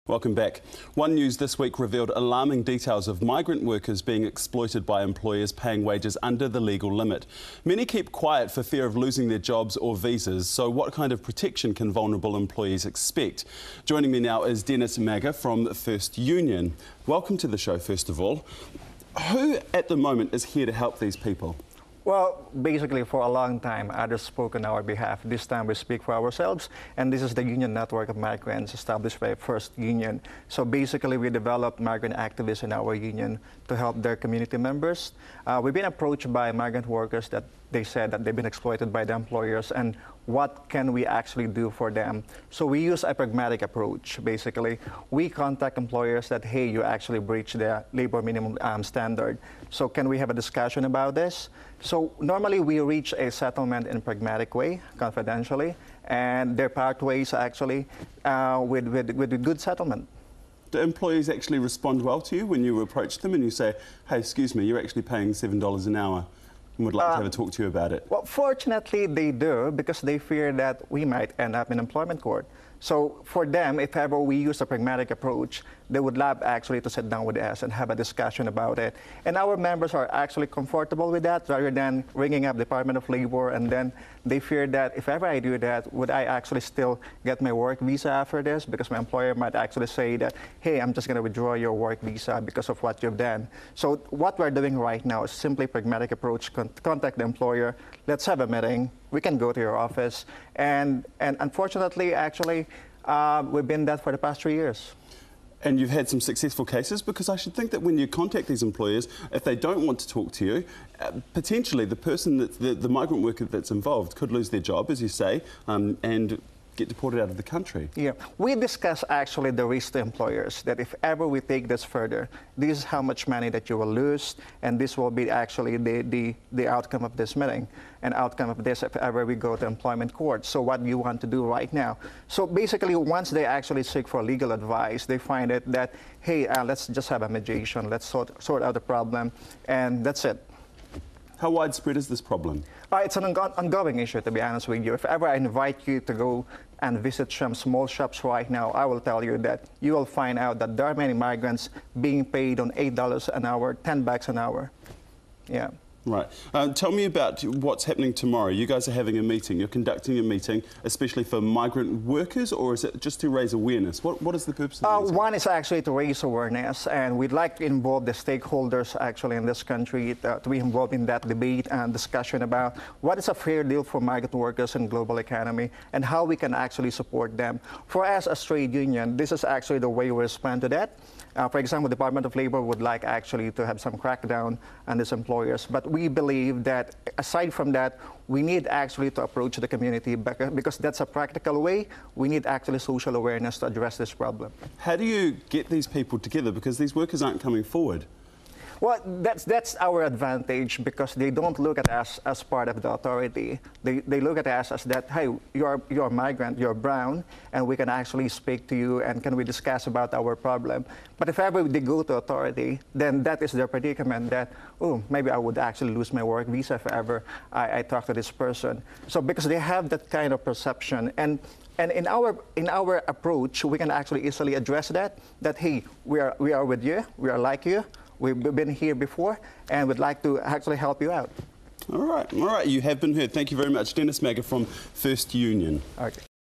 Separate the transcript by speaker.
Speaker 1: Welcome back. One News this week revealed alarming details of migrant workers being exploited by employers paying wages under the legal limit. Many keep quiet for fear of losing their jobs or visas, so what kind of protection can vulnerable employees expect? Joining me now is Dennis Maga from FIRST Union. Welcome to the show, first of all. Who at the moment is here to help these people?
Speaker 2: Well, basically, for a long time, others spoke on our behalf. This time, we speak for ourselves, and this is the union network of migrants established by FIRST Union. So basically, we developed migrant activists in our union to help their community members. We've been approached by migrant workers that they said that they've been exploited by the employers, and what can we actually do for them? So we use a pragmatic approach. Basically, we contact employers that, hey, you actually breached the labor minimum standard. So can we have a discussion about this? So normally we reach a settlement in a pragmatic way, confidentially, and there are pathways actually with good settlement.
Speaker 1: Do employees actually respond well to you when you approach them and you say, hey, excuse me, you're actually paying $7 an hour and would like to have a talk to you about it?
Speaker 2: Well, fortunately they do, because they fear that we might end up in employment court. So for them, if ever we use a pragmatic approach, they would love actually to sit down with us and have a discussion about it. And our members are actually comfortable with that, rather than ringing up Department of Labor, and then they fear that if ever I do that, would I actually still get my work visa after this? Because my employer might actually say that, hey, I'm just going to withdraw your work visa because of what you've done. So what we're doing right now is simply pragmatic approach, contact the employer, let's have a meeting, we can go to your office, and unfortunately, actually, we've been that for the past 3 years.
Speaker 1: And you've had some successful cases? Because I should think that when you contact these employers, if they don't want to talk to you, potentially the person, the migrant worker that's involved could lose their job, as you say, and get deported out of the country.
Speaker 2: Yeah, we discuss actually the risk to employers, that if ever we take this further, this is how much money that you will lose, and this will be actually the outcome of this meeting, and outcome of this if ever we go to employment court. So what do you want to do right now? So basically, once they actually seek for legal advice, they find it that, hey, let's just have a mediation, let's sort out the problem, and that's it.
Speaker 1: How widespread is this problem?
Speaker 2: It's an ongoing issue, to be honest with you. If ever I invite you to go and visit some small shops right now, I will tell you that you will find out that there are many migrants being paid on $8 an hour, $10 an hour. Yeah.
Speaker 1: Right. Tell me about what's happening tomorrow. You guys are having a meeting. You're conducting a meeting, especially for migrant workers, or is it just to raise awareness? What is the purpose of the meeting?
Speaker 2: One is actually to raise awareness, and we'd like to involve the stakeholders actually in this country to be involved in that debate and discussion about what is a fair deal for migrant workers in global economy and how we can actually support them. For us as trade union, this is actually the way we respond to that. For example, the Department of Labor would like actually to have some crackdown on these employers, but we believe that aside from that, we need actually to approach the community because that's a practical way. We need actually social awareness to address this problem.
Speaker 1: How do you get these people together? Because these workers aren't coming forward.
Speaker 2: Well, that's our advantage, because they don't look at us as part of the authority. They look at us as that, hey, you're a migrant, you're brown, and we can actually speak to you and can we discuss about our problem. But if ever they go to authority, then that is their predicament that, oh, maybe I would actually lose my work visa if ever I talk to this person. So because they have that kind of perception, and in our approach, we can actually easily address that hey, we are with you, we are like you, we've been here before, and would like to actually help you out.
Speaker 1: All right. You have been heard. Thank you very much. Dennis Maga from FIRST Union.
Speaker 2: Okay.